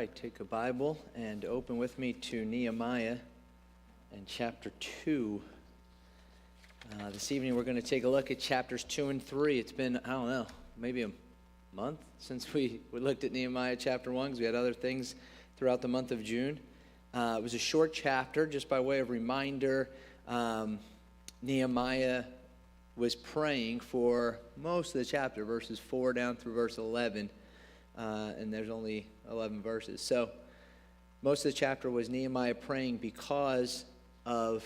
right, take a Bible and open with me to Nehemiah and chapter 2. This evening we're going to take a look at chapters 2 and 3. It's been, I don't know, maybe a month since we looked at Nehemiah chapter 1 because we had other things throughout the month of June. It was a short chapter, just by way of reminder. Nehemiah was praying for most of the chapter, verses 4 down through verse 11. And there's only 11 verses. So most of the chapter was Nehemiah praying because of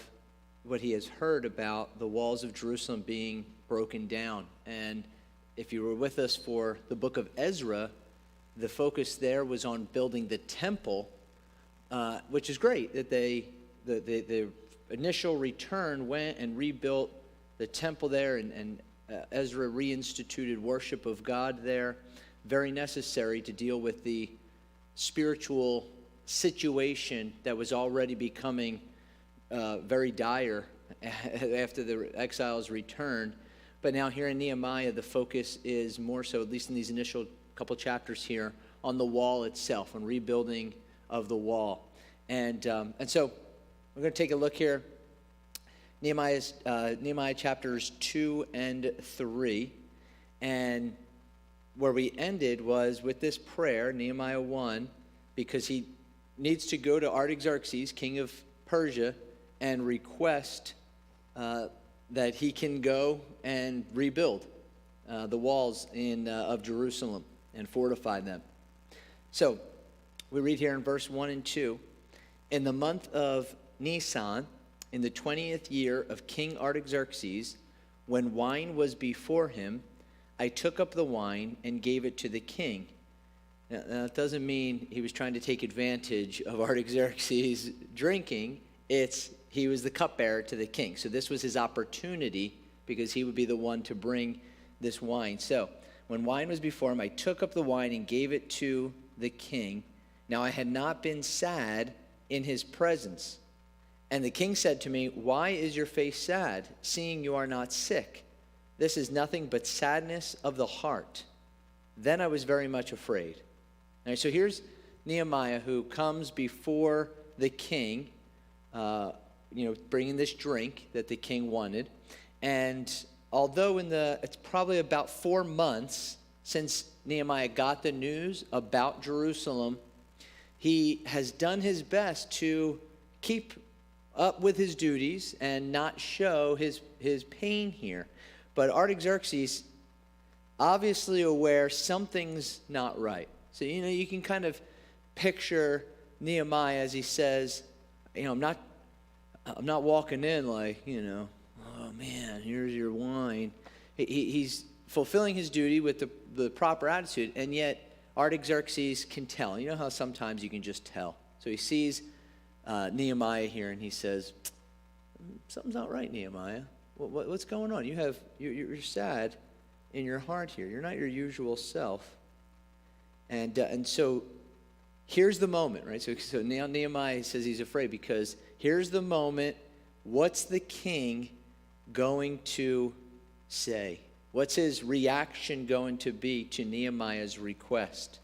what he has heard about the walls of Jerusalem being broken down. And if you were with us for the book of Ezra, the focus there was on building the temple, which is great that the initial return went and rebuilt the temple there, and Ezra reinstituted worship of God there. Very necessary to deal with the spiritual situation that was already becoming very dire after the exiles returned. But now here in Nehemiah, the focus is more so, at least in these initial couple chapters here, on the wall itself, on rebuilding of the wall. And so we're going to take a look here. Nehemiah chapters 2 and 3. And where we ended was with this prayer, Nehemiah 1, because he needs to go to Artaxerxes, king of Persia, and request that he can go and rebuild the walls of Jerusalem and fortify them. So we read here in verse 1 and 2, in the month of Nisan, in the 20th year of King Artaxerxes, when wine was before him, I took up the wine and gave it to the king. Now, that doesn't mean he was trying to take advantage of Artaxerxes' drinking. He was the cupbearer to the king. So this was his opportunity because he would be the one to bring this wine. So when wine was before him, I took up the wine and gave it to the king. Now I had not been sad in his presence. And the king said to me, "Why is your face sad, seeing you are not sick? This is nothing but sadness of the heart." Then I was very much afraid. All right, so here's Nehemiah who comes before the king, bringing this drink that the king wanted. And although it's probably about 4 months since Nehemiah got the news about Jerusalem, he has done his best to keep up with his duties and not show his pain here. But Artaxerxes, obviously aware something's not right. So, you can kind of picture Nehemiah as he says, I'm not walking in like, oh man, here's your wine. He's fulfilling his duty with the proper attitude, and yet Artaxerxes can tell. You know how sometimes you can just tell. So he sees Nehemiah here, and he says, something's not right, Nehemiah. What's going on? You're sad in your heart here. You're not your usual self. And so here's the moment, right? So now Nehemiah says he's afraid because here's the moment. What's the king going to say? What's his reaction going to be to Nehemiah's request?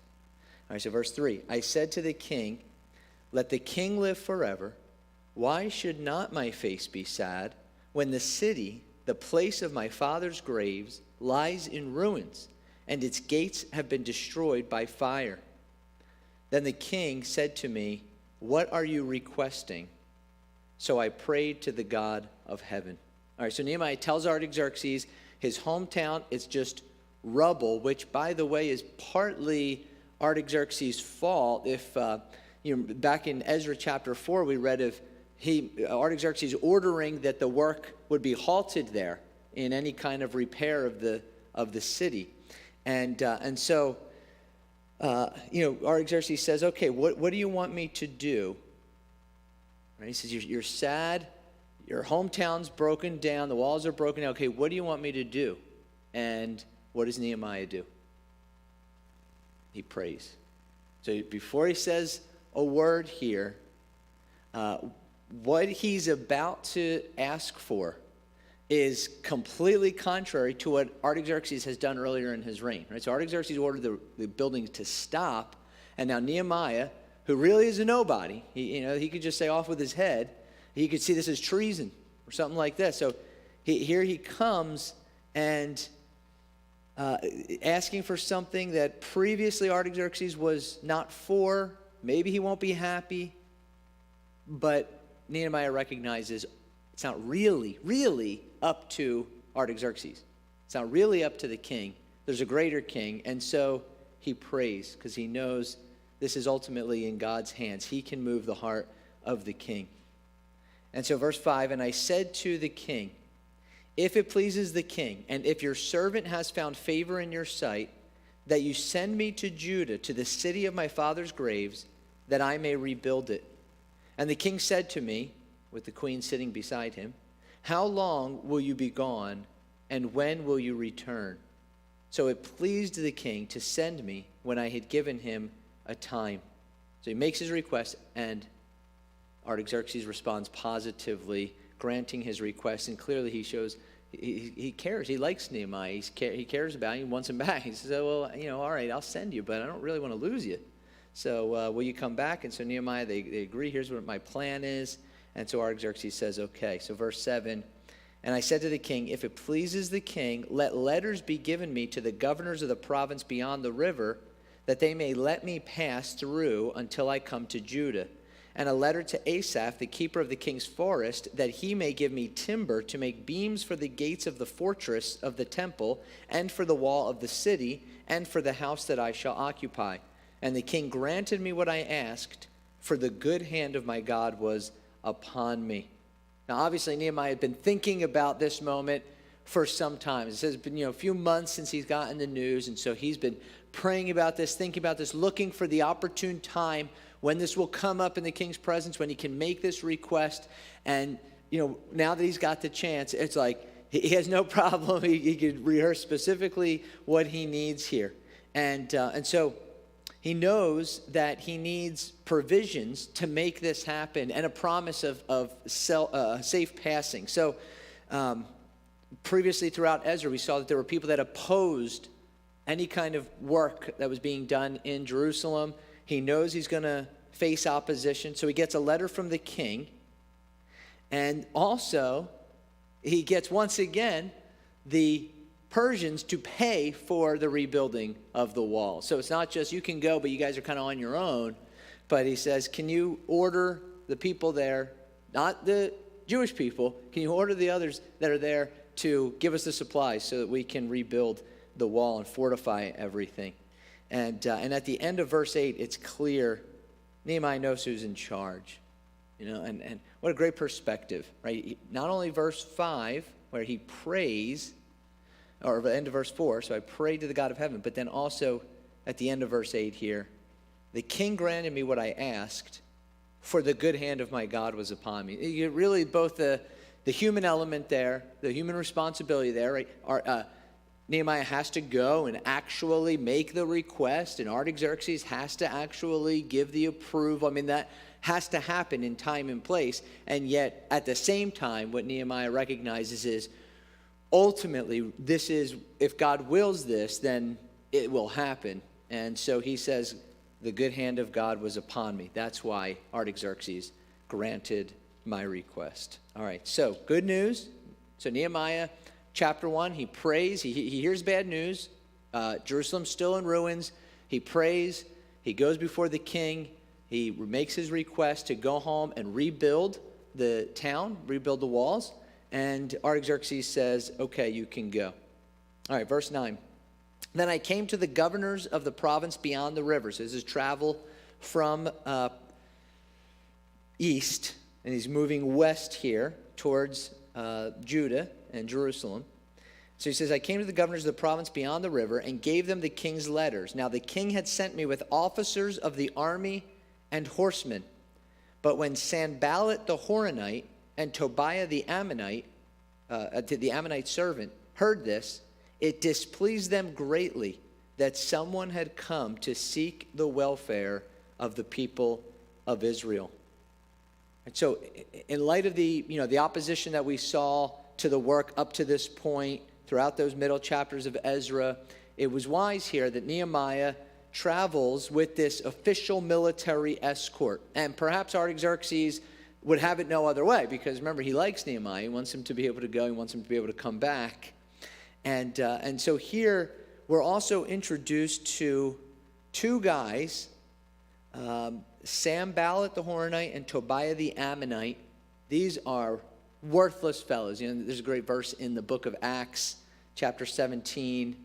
All right, so verse 3. I said to the king, "Let the king live forever. Why should not my face be sad when the city, the place of my father's graves, lies in ruins, and its gates have been destroyed by fire?" Then the king said to me, "What are you requesting?" So I prayed to the God of heaven. All right, so Nehemiah tells Artaxerxes his hometown is just rubble, which, by the way, is partly Artaxerxes' fault. If back in Ezra chapter 4, we read of Artaxerxes ordering that the work would be halted there in any kind of repair of the city, and so Artaxerxes says, "Okay, what do you want me to do?" Right? He says, "You're sad, your hometown's broken down, the walls are broken down. Okay, what do you want me to do?" And what does Nehemiah do? He prays. So before he says a word here, what he's about to ask for is completely contrary to what Artaxerxes has done earlier in his reign. Right? So Artaxerxes ordered the building to stop, and now Nehemiah, who really is a nobody. He could just say off with his head. He could see this as treason or something like this. So here he comes and asking for something that previously Artaxerxes was not for. Maybe he won't be happy. But Nehemiah recognizes it's not really up to Artaxerxes. It's not really up to the king. There's a greater king. And so he prays because he knows this is ultimately in God's hands. He can move the heart of the king. And so verse 5, and I said to the king, if it pleases the king, and if your servant has found favor in your sight, that you send me to Judah, to the city of my father's graves, that I may rebuild it. And the king said to me, with the queen sitting beside him, how long will you be gone, and when will you return? So it pleased the king to send me when I had given him a time. So he makes his request, and Artaxerxes responds positively, granting his request. And clearly he shows he cares. He likes Nehemiah. He cares about him. He wants him back. He says, well, all right, I'll send you, but I don't really want to lose you. So will you come back? And so Nehemiah, they agree. Here's what my plan is. And so Artaxerxes says, okay. So verse 7, and I said to the king, if it pleases the king, let letters be given me to the governors of the province beyond the river, that they may let me pass through until I come to Judah. And a letter to Asaph, the keeper of the king's forest, that he may give me timber to make beams for the gates of the fortress of the temple, and for the wall of the city, and for the house that I shall occupy. And the king granted me what I asked, for the good hand of my God was upon me. Now, obviously, Nehemiah had been thinking about this moment for some time. It says it's been a few months since he's gotten the news, and so he's been praying about this, thinking about this, looking for the opportune time when this will come up in the king's presence, when he can make this request. And, now that he's got the chance, it's like he has no problem. He could rehearse specifically what he needs here. And so he knows that he needs provisions to make this happen and a promise of safe passing. So previously throughout Ezra, we saw that there were people that opposed any kind of work that was being done in Jerusalem. He knows he's going to face opposition, so he gets a letter from the king. And also, he gets, once again, the Persians to pay for the rebuilding of the wall. So it's not just you can go, but you guys are kind of on your own. But he says, can you order the people there, not the Jewish people, can you order the others that are there to give us the supplies so that we can rebuild the wall and fortify everything? And at the end of verse 8, it's clear Nehemiah knows who's in charge. And what a great perspective, right? Not only verse 5, where he prays, or the end of verse 4, so I prayed to the God of heaven, but then also at the end of verse 8 here, the king granted me what I asked, for the good hand of my God was upon me. You get really both the human element there, the human responsibility there, right? Nehemiah has to go and actually make the request, and Artaxerxes has to actually give the approval. That has to happen in time and place. And yet, at the same time, what Nehemiah recognizes is, ultimately, this is, if God wills this, then it will happen. And so he says, the good hand of God was upon me. That's why Artaxerxes granted my request. All right, so good news. So Nehemiah, chapter 1, he prays. He hears bad news. Jerusalem's still in ruins. He prays. He goes before the king. He makes his request to go home and rebuild the town, rebuild the walls. And Artaxerxes says, okay, you can go. All right, verse 9. Then I came to the governors of the province beyond the river. So this is travel from east, and he's moving west here towards Judah and Jerusalem. So he says, I came to the governors of the province beyond the river and gave them the king's letters. Now the king had sent me with officers of the army and horsemen. But when Sanballat the Horonite and Tobiah the Ammonite, the Ammonite servant, heard this, it displeased them greatly that someone had come to seek the welfare of the people of Israel. And so in light of the opposition that we saw to the work up to this point throughout those middle chapters of Ezra, it was wise here that Nehemiah travels with this official military escort. And perhaps Artaxerxes would have it no other way, because remember, he likes Nehemiah. He wants him to be able to go. He wants him to be able to come back. And so here we're also introduced to two guys, Sanballat the Horonite and Tobiah the Ammonite. These are worthless fellows. There's a great verse in the book of Acts, chapter 17,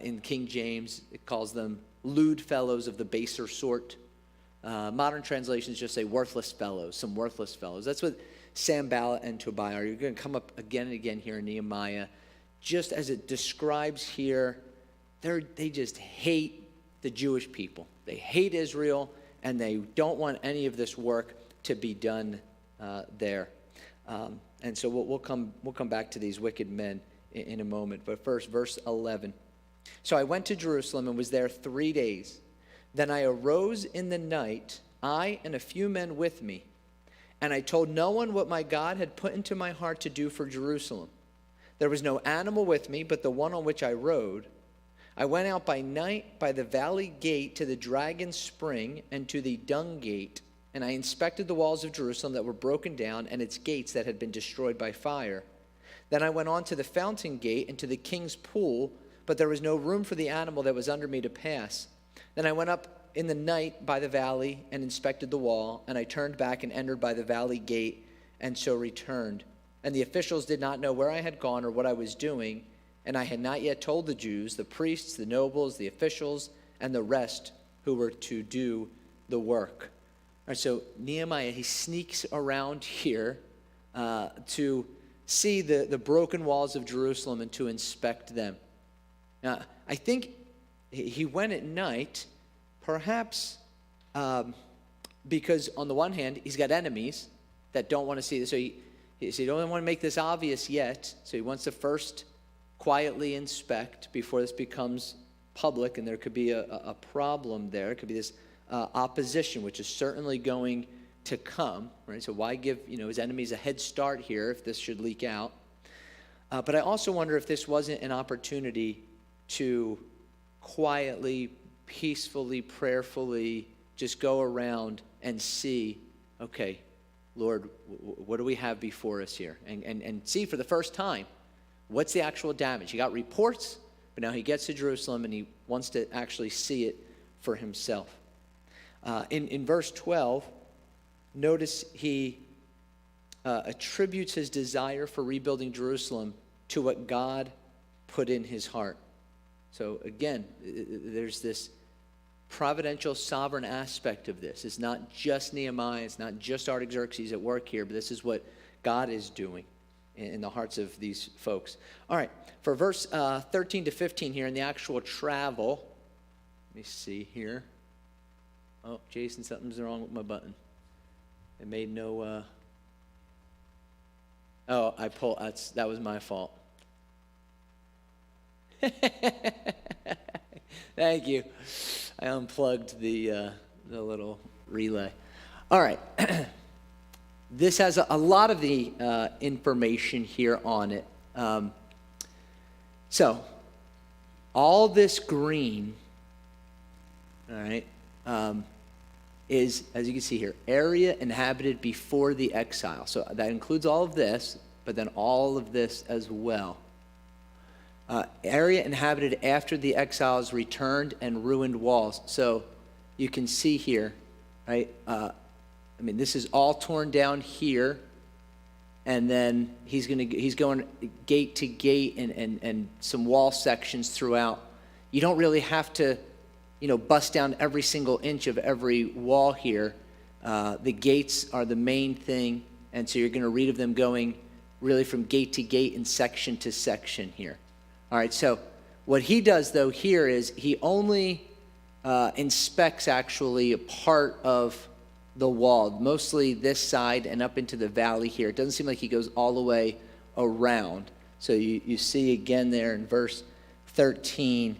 in King James. It calls them lewd fellows of the baser sort. Modern translations just say worthless fellows, some worthless fellows. That's what Sanballat and Tobiah are. You're going to come up again and again here in Nehemiah. Just as it describes here, they just hate the Jewish people. They hate Israel, and they don't want any of this work to be done there. And so we'll come back to these wicked men in a moment. But first, verse 11. So I went to Jerusalem and was there 3 days. Then I arose in the night, I and a few men with me, and I told no one what my God had put into my heart to do for Jerusalem. There was no animal with me but the one on which I rode. I went out by night by the valley gate to the dragon spring and to the dung gate, and I inspected the walls of Jerusalem that were broken down and its gates that had been destroyed by fire. Then I went on to the fountain gate and to the king's pool, but there was no room for the animal that was under me to pass. Then I went up in the night by the valley and inspected the wall, and I turned back and entered by the valley gate, and so returned. And the officials did not know where I had gone or what I was doing, and I had not yet told the Jews, the priests, the nobles, the officials, and the rest who were to do the work. All right, so Nehemiah, he sneaks around here to see the broken walls of Jerusalem and to inspect them. Now, I think he went at night, perhaps because on the one hand, he's got enemies that don't want to see this. So he don't want to make this obvious yet. So he wants to first quietly inspect before this becomes public, and there could be a problem there. It could be this opposition, which is certainly going to come, right? So why give his enemies a head start here if this should leak out? But I also wonder if this wasn't an opportunity to quietly, peacefully, prayerfully just go around and see, okay, Lord, what do we have before us here? And see for the first time, what's the actual damage? He got reports, but now he gets to Jerusalem and he wants to actually see it for himself. In verse 12, notice he attributes his desire for rebuilding Jerusalem to what God put in his heart. So again, there's this providential, sovereign aspect of this. It's not just Nehemiah, it's not just Artaxerxes at work here, but this is what God is doing in the hearts of these folks. All right, for verse 13 to 15 here in the actual travel, let me see here. Oh, Jason, something's wrong with my button. It made no, oh, that was my fault. Thank you. I unplugged the little relay. All right. This has a lot of the information here on it. So, all this green, all right, is, as you can see here, area inhabited before the exile. So that includes all of this, but then all of this as well. Area inhabited after the exiles returned and ruined walls. So you can see here, right? This is all torn down here, and then he's going gate to gate and some wall sections throughout. You don't really have to, bust down every single inch of every wall here. The gates are the main thing, and so you're going to read of them going really from gate to gate and section to section here. All right, so what he does, though, here is he only inspects actually a part of the wall, mostly this side and up into the valley here. It doesn't seem like he goes all the way around. So you see again there in verse 13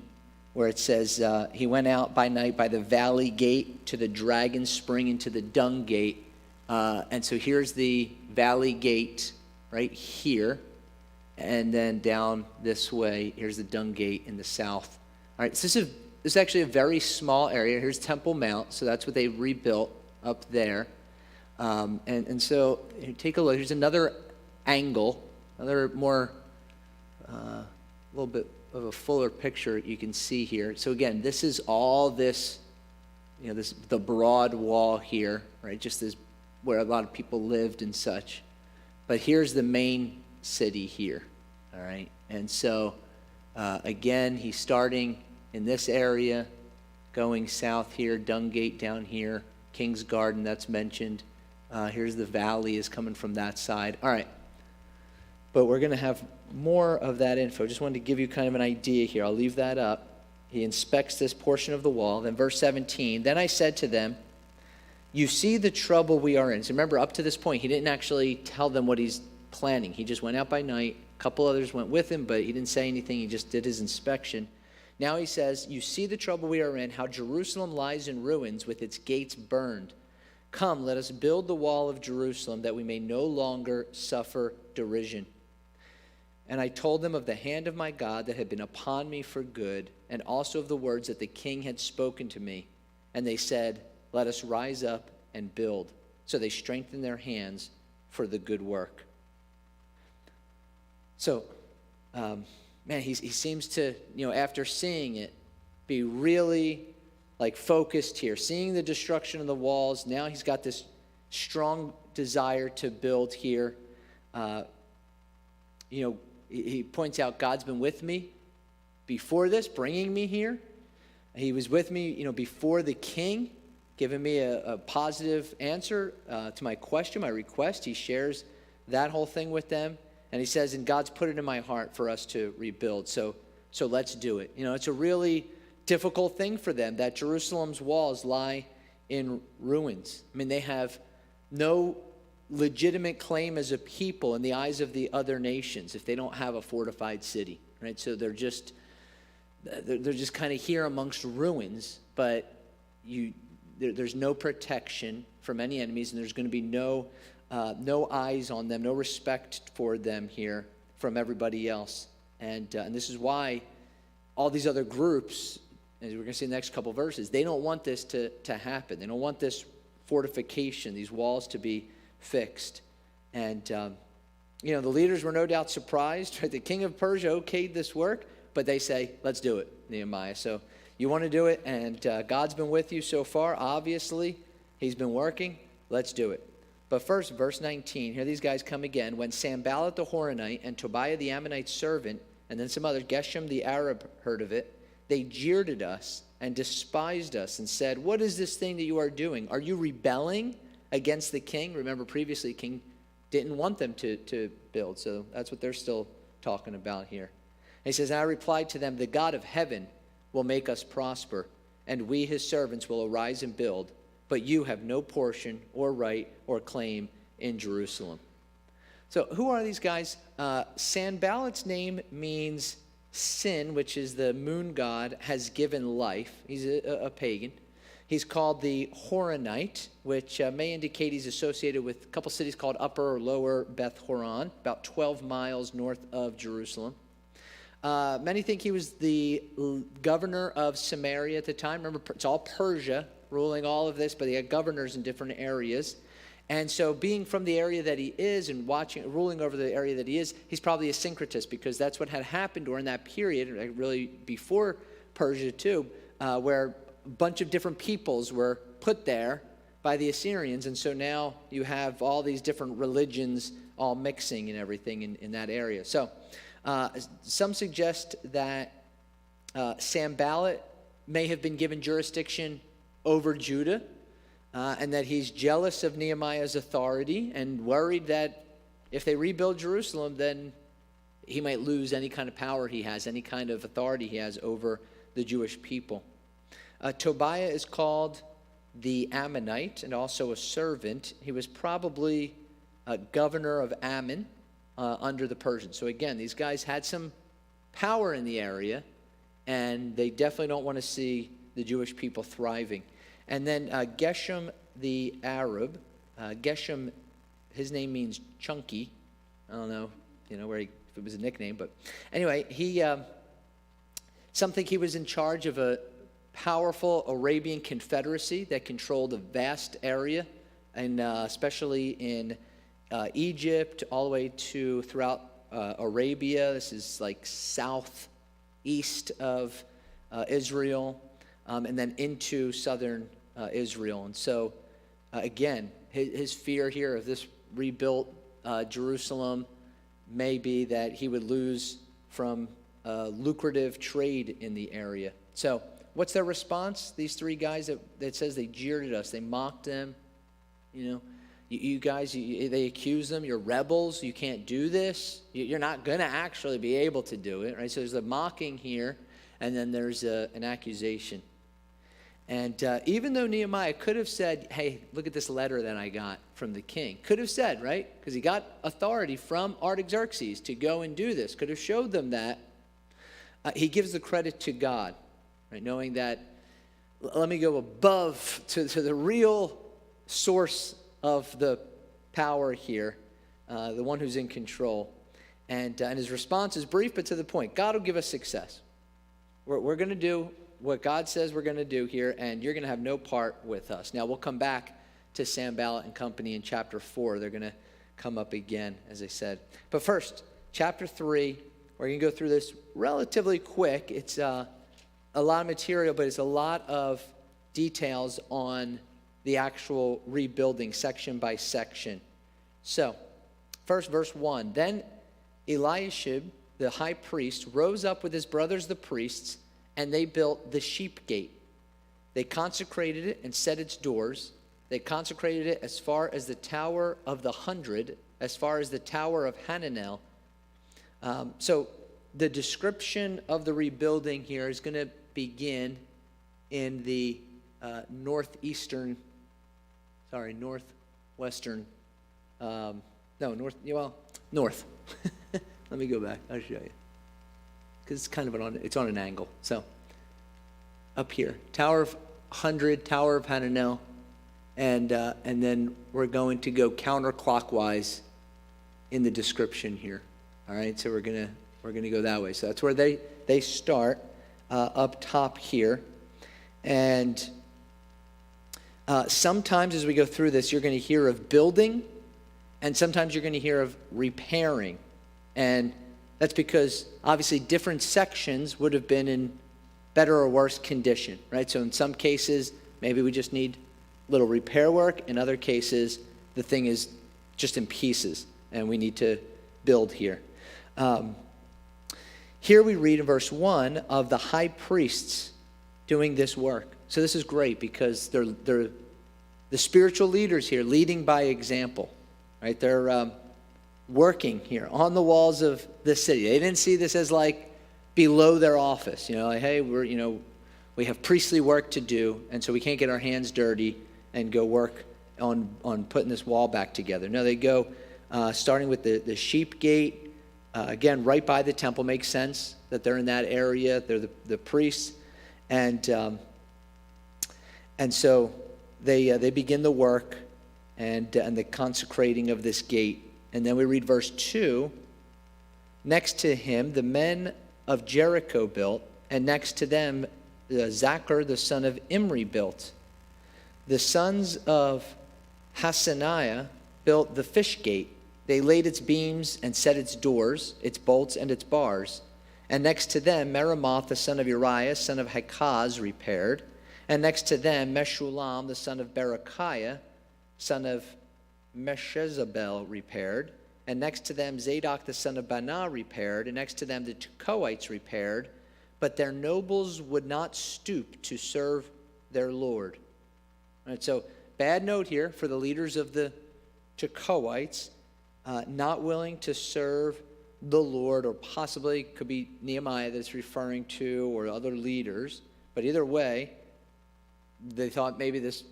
where it says, he went out by night by the valley gate to the dragon spring and to the dung gate. And so here's the valley gate right here. And then down this way, here's the dung gate in the south. All right, so this is is actually a very small area. Here's Temple Mount, so that's what they rebuilt up there. And so take a look. Here's another angle, another more, a little bit of a fuller picture you can see here. So again, this is all this, the broad wall here, right? Just as where a lot of people lived and such. But here's the main city here, all right? And so, again, he's starting in this area, going south here, Dungate down here, King's Garden, that's mentioned. Here's the valley is coming from that side. All right. But we're going to have more of that info. Just wanted to give you kind of an idea here. I'll leave that up. He inspects this portion of the wall. Then verse 17, then I said to them, you see the trouble we are in. So remember, up to this point, he didn't actually tell them what he's planning. He just went out by night. A couple others went with him, but he didn't say anything. He just did his inspection. Now he says, you see the trouble we are in, how Jerusalem lies in ruins with its gates burned. Come, let us build the wall of Jerusalem that we may no longer suffer derision. And I told them of the hand of my God that had been upon me for good, and also of the words that the king had spoken to me. And they said, let us rise up and build. So they strengthened their hands for the good work. So, man, he seems to, after seeing it, be really focused here. Seeing the destruction of the walls, now he's got this strong desire to build here. He points out God's been with me before this, bringing me here. He was with me, before the king, giving me a positive answer to my question, my request. He shares that whole thing with them. And he says, and God's put it in my heart for us to rebuild. So let's do it. It's a really difficult thing for them that Jerusalem's walls lie in ruins. I mean, they have no legitimate claim as a people in the eyes of the other nations if they don't have a fortified city, right? So they're just kind of here amongst ruins, but there's no protection from any enemies, and there's going to be no eyes on them, no respect for them here from everybody else. And this is why all these other groups, as we're going to see in the next couple verses, they don't want this to happen. They don't want this fortification, these walls to be fixed. And, the leaders were no doubt surprised, right? The king of Persia okayed this work, but they say, let's do it, Nehemiah. So you want to do it, and God's been with you so far. Obviously, he's been working. Let's do it. But first, verse 19, here these guys come again. When Sanballat the Horonite and Tobiah the Ammonite servant, and then some others, Geshem the Arab, heard of it, they jeered at us and despised us and said, what is this thing that you are doing? Are you rebelling against the king? Remember, previously, the king didn't want them to build, so that's what they're still talking about here. And he says, I replied to them, the God of heaven will make us prosper, and we, his servants, will arise and build, but you have no portion or right or claim in Jerusalem. So who are these guys? Sanballat's name means sin, which is the moon god, has given life. He's a pagan. He's called the Horonite, which may indicate he's associated with a couple cities called Upper or Lower Beth Horon, about 12 miles north of Jerusalem. Many think he was the governor of Samaria at the time. Remember, it's all Persia ruling all of this, but they had governors in different areas. And so being from the area that he is and ruling over the area that he is, he's probably a syncretist, because that's what had happened during that period, really before Persia too, where a bunch of different peoples were put there by the Assyrians. And so now you have all these different religions all mixing and everything in that area. So some suggest that Sanballat may have been given jurisdiction over Judah, and that he's jealous of Nehemiah's authority and worried that if they rebuild Jerusalem, then he might lose any kind of power he has, any kind of authority he has over the Jewish people. Tobiah is called the Ammonite and also a servant. He was probably a governor of Ammon under the Persians. So again, these guys had some power in the area, and they definitely don't want to see the Jewish people thriving. And then Geshem the Arab, Geshem, his name means chunky. I don't know, if it was a nickname, but anyway, some think he was in charge of a powerful Arabian confederacy that controlled a vast area, and especially in Egypt, all the way to throughout Arabia. This is like southeast of Israel, and then into southern Israel. And so, again, his fear here of this rebuilt Jerusalem may be that he would lose from lucrative trade in the area. So what's their response? These three guys that says they jeered at us, they mocked them. You know, you guys, they accuse them, you're rebels, you can't do this. You're not going to actually be able to do it, right? So there's a mocking here, and then there's an accusation. And even though Nehemiah could have said, hey, look at this letter that I got from the king. Could have said, right? Because he got authority from Artaxerxes to go and do this. Could have showed them that. He gives the credit to God, right? Knowing that, let me go above to the real source of the power here, the one who's in control. And his response is brief but to the point. God will give us success. We're going to do what God says we're going to do here, and you're going to have no part with us. Now, we'll come back to Sanballat and company in chapter 4. They're going to come up again, as I said. But first, chapter 3, we're going to go through this relatively quick. It's a lot of material, but it's a lot of details on the actual rebuilding section by section. So, first, verse 1. Then Eliashib, the high priest, rose up with his brothers the priests, and they built the sheep gate. They consecrated it and set its doors. They consecrated it as far as the Tower of the 100, as far as the Tower of Hananel. So the description of the rebuilding here is going to begin in the northwestern, north. Let me go back. I'll show you. Because it's kind of it's on an angle. So, up here, Tower of 100, Tower of Hananel, and then we're going to go counterclockwise in the description here. All right, so we're gonna go that way. So that's where they start up top here, and sometimes as we go through this, you're going to hear of building, and sometimes you're going to hear of repairing, and that's because obviously different sections would have been in better or worse condition, right? So in some cases, maybe we just need a little repair work. In other cases, the thing is just in pieces, and we need to build here. Here we read in verse 1 of the high priests doing this work. So this is great because they're the spiritual leaders here, leading by example, right? They're working here on the walls of the city. They didn't see this as like below their office, like, hey, we have priestly work to do, and so we can't get our hands dirty and go work on putting this wall back together. No, they go starting with the sheep gate, again, right by the temple. Makes sense that they're in that area. They're the priests, and so they begin the work and the consecrating of this gate. And then we read verse 2, next to him the men of Jericho built, and next to them Zachar the son of Imri built. The sons of Hasaniah built the fish gate. They laid its beams and set its doors, its bolts and its bars. And next to them Meremoth the son of Uriah, son of Hakaz, repaired. And next to them Meshullam the son of Berechiah, son of Meshezabel, repaired. And next to them Zadok the son of Banah repaired. And next to them the Tekoites repaired. But their nobles would not stoop to serve their Lord. All right, so bad note here for the leaders of the Tekoites, not willing to serve the Lord, or possibly could be Nehemiah that's referring to, or other leaders. But either way, they thought maybe this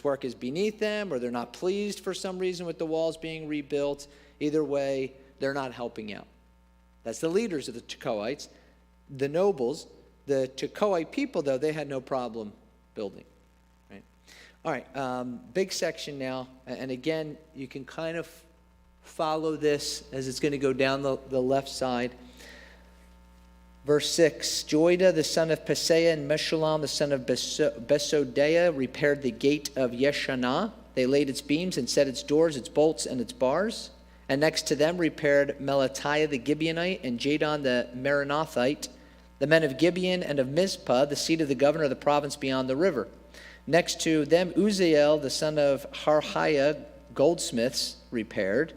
work is beneath them, or they're not pleased for some reason with the walls being rebuilt. Either way, they're not helping out. That's the leaders of the Tekoites. The nobles, the Tekoite people, though, they had no problem building. Right? All right, big section now. And again, you can kind of follow this as it's going to go down the left side. Verse 6, Joiada the son of Paseah and Meshullam the son of Besodeiah repaired the gate of Yeshanah. They laid its beams and set its doors, its bolts, and its bars. And next to them repaired Melatiah the Gibeonite and Jadon the Meronothite, the men of Gibeon and of Mizpah, the seat of the governor of the province beyond the river. Next to them Uzziel the son of Harhiah, goldsmiths, repaired.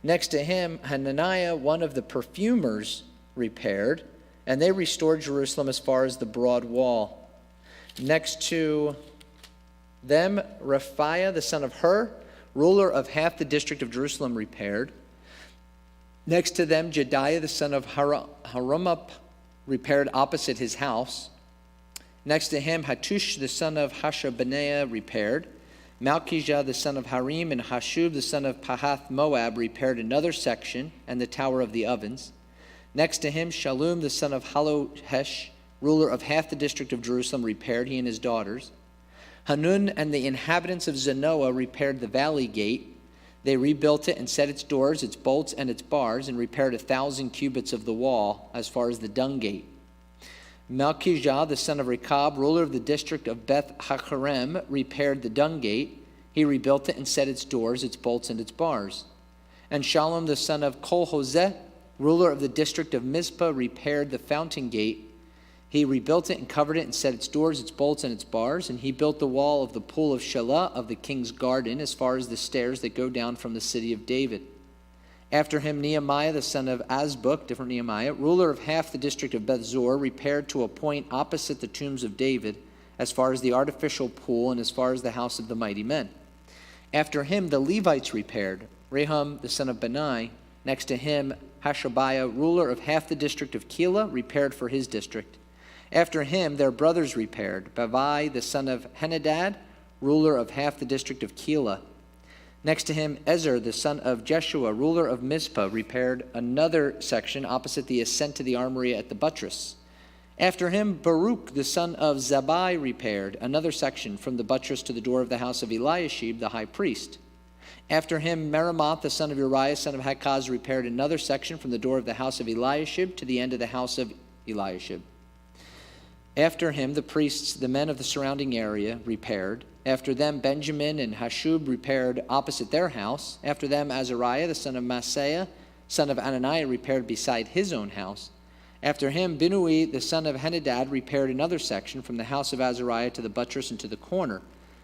Next to him Hananiah, one of the perfumers, repaired. And they restored Jerusalem as far as the broad wall. Next to them, Rephaiah, the son of Hur, ruler of half the district of Jerusalem, repaired. Next to them, Jediah, the son of Harumaph, repaired opposite his house. Next to him, Hattush, the son of Hashabneah, repaired. Malchijah, the son of Harim, and Hashub, the son of Pahath Moab, repaired another section and the tower of the ovens. Next to him, Shallum, the son of Halohesh, ruler of half the district of Jerusalem, repaired, he and his daughters. Hanun and the inhabitants of Zanoah repaired the valley gate. They rebuilt it and set its doors, its bolts, and its bars, and repaired 1,000 cubits of the wall as far as the dung gate. Malchijah, the son of Rechab, ruler of the district of Beth Hacherem, repaired the dung gate. He rebuilt it and set its doors, its bolts, and its bars. And Shallum, the son of Kolhoseh, ruler of the district of Mizpah, repaired the fountain gate. He rebuilt it and covered it and set its doors, its bolts, and its bars. And he built the wall of the pool of Shelah of the king's garden as far as the stairs that go down from the city of David. After him, Nehemiah, the son of Azbuk, different Nehemiah, ruler of half the district of Bethzor, repaired to a point opposite the tombs of David as far as the artificial pool and as far as the house of the mighty men. After him, the Levites repaired. Rehum, the son of Bani, next to him, Hashabiah, ruler of half the district of Keilah, repaired for his district. After him, their brothers repaired. Bavai, the son of Henadad, ruler of half the district of Keilah. Next to him, Ezer, the son of Jeshua, ruler of Mizpah, repaired another section opposite the ascent to the armory at the buttress. After him, Baruch, the son of Zabbai, repaired another section from the buttress to the door of the house of Eliashib, the high priest. After him, Meremoth, the son of Uriah, son of Hakaz, repaired another section from the door of the house of Eliashib to the end of the house of Eliashib. After him, the priests, the men of the surrounding area, repaired. After them, Benjamin and Hashub repaired opposite their house. After them, Azariah, the son of Maaseiah, son of Ananiah, repaired beside his own house. After him, Binui, the son of Henadad, repaired another section from the house of Azariah to the buttress and to the corner.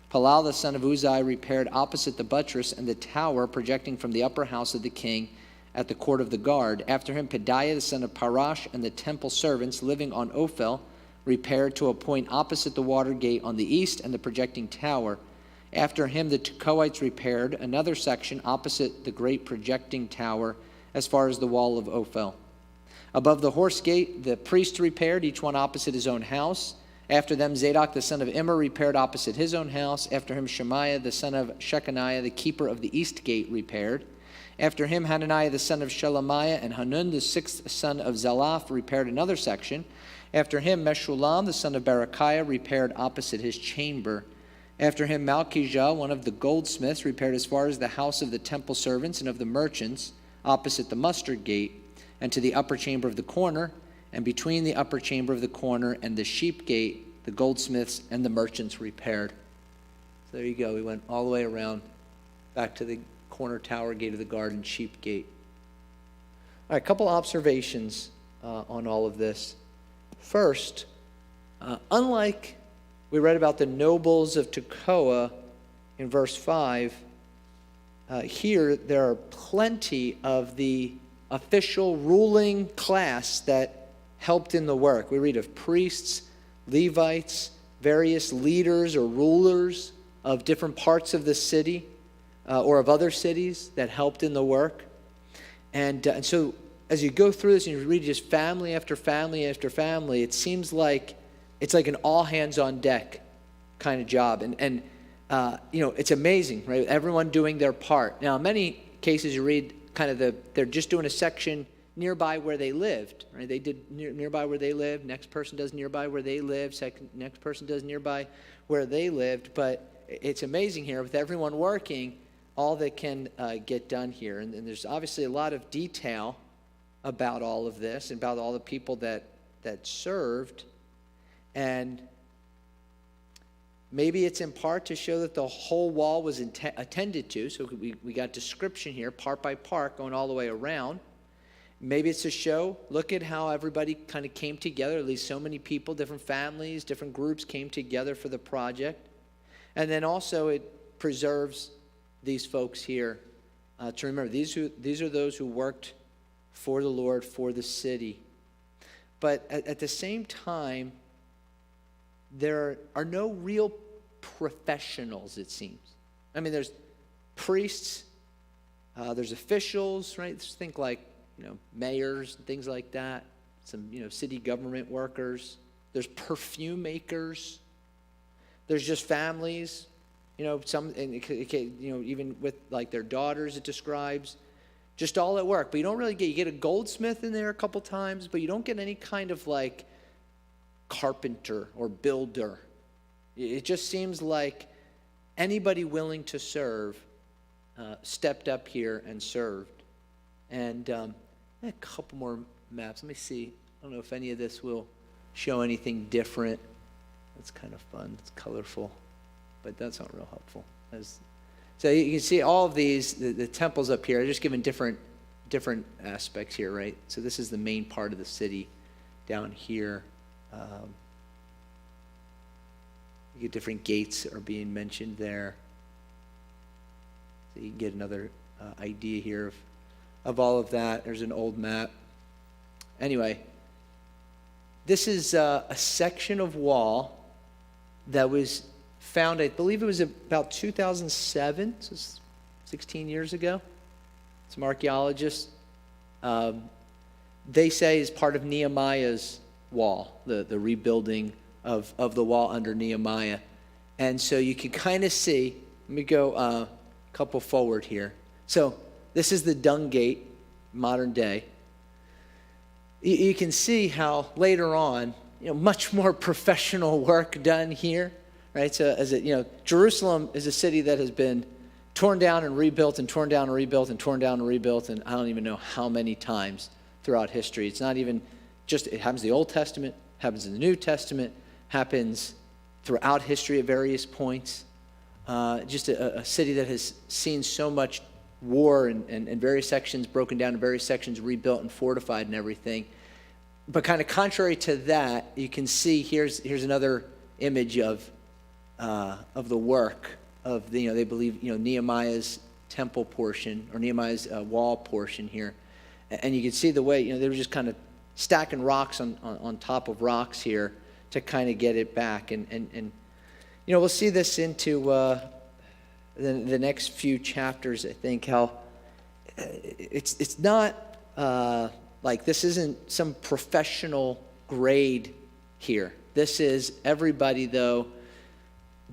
Palal, the son of Uzai, repaired opposite the buttress and the tower projecting from the upper house of the king at the court of the guard. After him, Pedaiah, the son of Parash, and the temple servants living on Ophel, repaired to a point opposite the water gate on the east and the projecting tower. After him, the Tekoites repaired another section opposite the great projecting tower as far as the wall of Ophel. Above the horse gate, the priests repaired, each one opposite his own house. After them, Zadok, the son of Immer, repaired opposite his own house. After him, Shemaiah, the son of Shechaniah, the keeper of the east gate, repaired. After him, Hananiah, the son of Shelemiah, and Hanun, the sixth son of Zalaph, repaired another section. After him, Meshullam, the son of Berechiah, repaired opposite his chamber. After him, Malchijah, one of the goldsmiths, repaired as far as the house of the temple servants and of the merchants, opposite the mustard gate, and to the upper chamber of the corner, and between the upper chamber of the corner and the sheep gate, the goldsmiths and the merchants repaired. So there you go. We went all the way around back to the corner tower gate of the garden, sheep gate. All right, a couple observations on all of this. First, unlike we read about the nobles of Tekoa in verse 5, here there are plenty of the official ruling class that helped in the work. We read of priests, Levites, various leaders or rulers of different parts of the city or of other cities that helped in the work. And so as you go through this and you read just family after family after family, it seems like it's like an all hands on deck kind of job. And it's amazing, right? Everyone doing their part. Now, in many cases you read kind of they're just doing a section nearby where they lived, right? They did nearby where they lived. Next person does nearby where they lived. Next person does nearby where they lived. But it's amazing here with everyone working, all that can get done here. And there's obviously a lot of detail about all of this and about all the people that that served. And maybe it's in part to show that the whole wall was attended to. So we got description here, part by part, going all the way around. Maybe it's to show, look at how everybody kind of came together, at least so many people, different families, different groups came together for the project. And then also it preserves these folks here to remember. These are those who worked for the Lord, for the city. But at the same time, there are no real professionals, it seems. I mean, there's priests, there's officials, right? Just think like, mayors and things like that. Some, city government workers. There's perfume makers. There's just families, some, and even with like their daughters, it describes, just all at work. But you don't really you get a goldsmith in there a couple times, but you don't get any kind of like carpenter or builder. It just seems like anybody willing to serve stepped up here and served. And a couple more maps. Let me see. I don't know if any of this will show anything different. That's kind of fun. It's colorful, but that's not real helpful. So you can see all of these, the temples up here are just given different aspects here, right? So this is the main part of the city down here. You get different gates are being mentioned there. So you can get another idea here of all of that. There's an old map. Anyway, this is a section of wall that was found, I believe it was about 2007, so 16 years ago. Some archaeologists, they say is part of Nehemiah's wall, the rebuilding of the wall under Nehemiah. And so you can kind of see, let me go a couple forward here. So this is the Dung Gate, modern day. You can see how later on, much more professional work done here, right? So Jerusalem is a city that has been torn down and rebuilt and torn down and rebuilt and torn down and rebuilt, and I don't even know how many times throughout history. It's not even just, it happens in the Old Testament, happens in the New Testament, happens throughout history at various points. Just a city that has seen so much war and various sections broken down and various sections rebuilt and fortified and everything. But kind of contrary to that, you can see here's another image of the work of they believe Nehemiah's temple portion or Nehemiah's wall portion here, and you can see the way they were just kind of stacking rocks on top of rocks here to kind of get it back, and we'll see this into the next few chapters. I think how it's not like this isn't some professional grade here. This is everybody though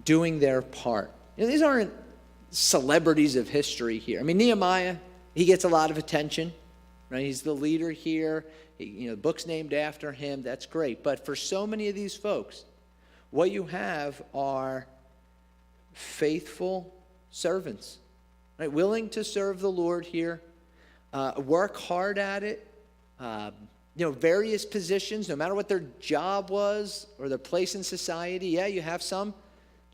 doing their part. These aren't celebrities of history here. I mean, Nehemiah, he gets a lot of attention, right? He's the leader here. The book's named after him. That's great. But for so many of these folks, what you have are faithful servants, right? Willing to serve the Lord here, work hard at it. Various positions, no matter what their job was or their place in society. Yeah, you have some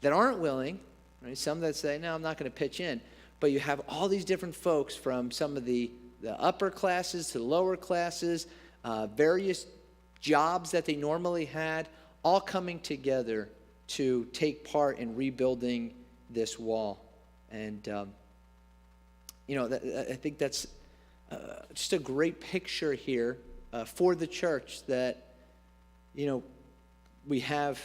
that aren't willing, right? Some that say, no, I'm not going to pitch in. But you have all these different folks from some of the upper classes to the lower classes, various jobs that they normally had, all coming together to take part in rebuilding this wall. And, I think that's just a great picture here for the church that, we have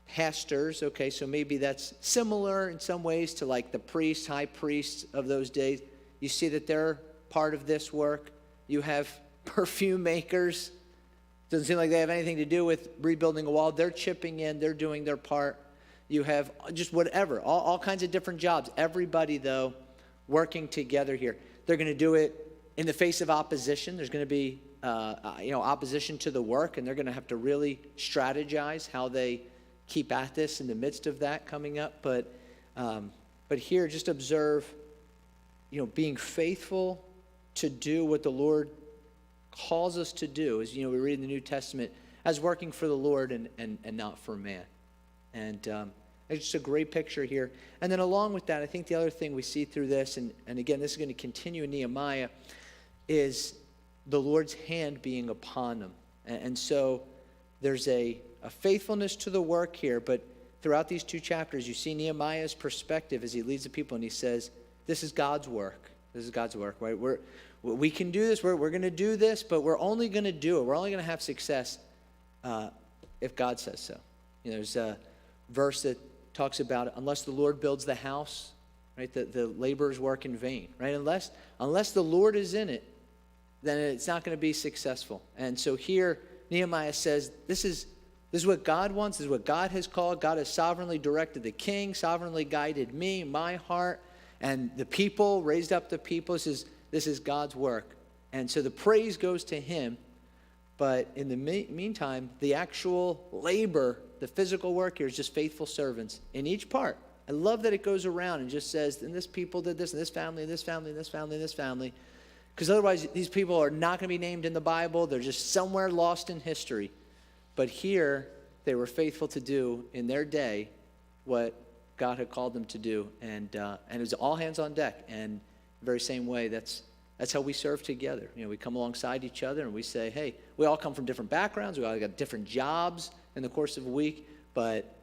pastors, okay, so maybe that's similar in some ways to like the priests, high priests of those days. You see that they're part of this work. You have perfume makers. Doesn't seem like they have anything to do with rebuilding a wall. They're chipping in. They're doing their part. You have just whatever, all kinds of different jobs. Everybody, though, working together here. They're going to do it in the face of opposition. There's going to be, opposition to the work, and they're going to have to really strategize how they keep at this in the midst of that coming up. But here, just observe, being faithful to do what the Lord calls us to do, as we read in the New Testament, as working for the Lord and not for man. And it's just a great picture here. And then along with that, I think the other thing we see through this, and again, this is going to continue in Nehemiah, is the Lord's hand being upon them. And so there's a faithfulness to the work here, but throughout these 2 chapters, you see Nehemiah's perspective as he leads the people, and he says, this is God's work. This is God's work, right? We can do this. We're going to do this, but we're only going to do it. We're only going to have success if God says so. There's a verse that talks about unless the Lord builds the house, right, the laborers work in vain, right? Unless the Lord is in it, then it's not going to be successful. And so here, Nehemiah says, this is what God wants. This is what God has called. God has sovereignly directed the king, sovereignly guided me, my heart, and the people, raised up the people. This is God's work. And so the praise goes to him. But in the meantime, the actual labor, the physical work here is just faithful servants in each part. I love that it goes around and just says, and this people did this, and this family, and this family, and this family, and this family. Because otherwise, these people are not going to be named in the Bible. They're just somewhere lost in history. But here, they were faithful to do in their day what God had called them to do. And it was all hands on deck. And the very same way, that's how we serve together. We come alongside each other and we say, hey, we all come from different backgrounds. We all got different jobs in the course of a week. But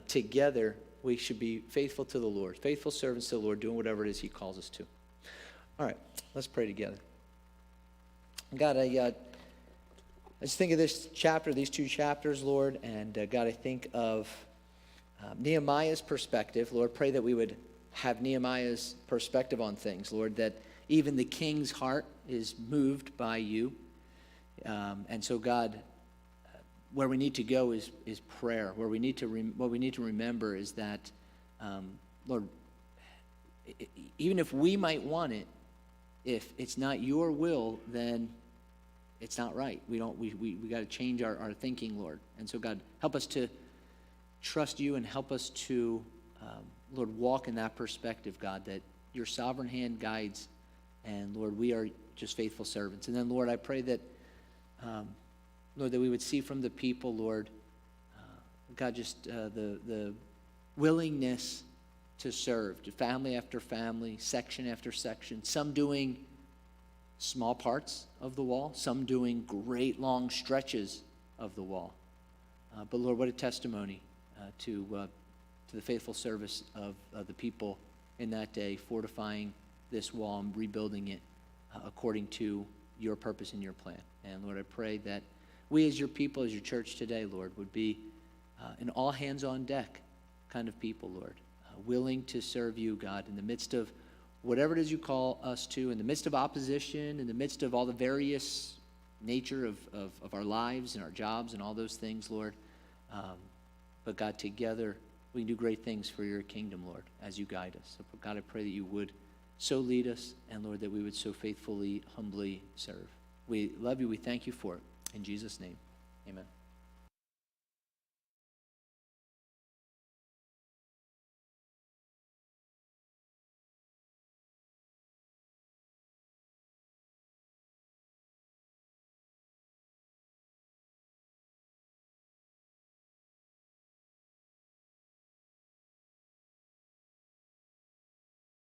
together, we should be faithful to the Lord, faithful servants to the Lord, doing whatever it is he calls us to. All right, let's pray together. God, I just think of this chapter, these 2 chapters, Lord, and God, I think of Nehemiah's perspective. Lord, pray that we would have Nehemiah's perspective on things, Lord, that even the king's heart is moved by you. And so, God, where we need to go is prayer. What we need to remember is that, Lord, even if we might want it, if it's not your will, then it's not right. We got to change our thinking, Lord. And so, God, help us to trust you and help us to, Lord, walk in that perspective, God, that your sovereign hand guides. And, Lord, we are just faithful servants. And then, Lord, I pray that, Lord, that we would see from the people, Lord, God, just the willingness to serve, to family after family, section after section, some doing small parts of the wall, some doing great long stretches of the wall. But Lord, what a testimony to the faithful service of the people in that day, fortifying this wall and rebuilding it according to your purpose and your plan. And Lord, I pray that we as your people, as your church today, Lord, would be an all hands on deck kind of people, Lord, willing to serve you, God, in the midst of whatever it is you call us to, in the midst of opposition, in the midst of all the various nature of our lives and our jobs and all those things, Lord. But God, together we can do great things for your kingdom, Lord, as you guide us. So God, I pray that you would so lead us, and Lord, that we would so faithfully, humbly serve. We love you. We thank you for it. In Jesus' name, amen.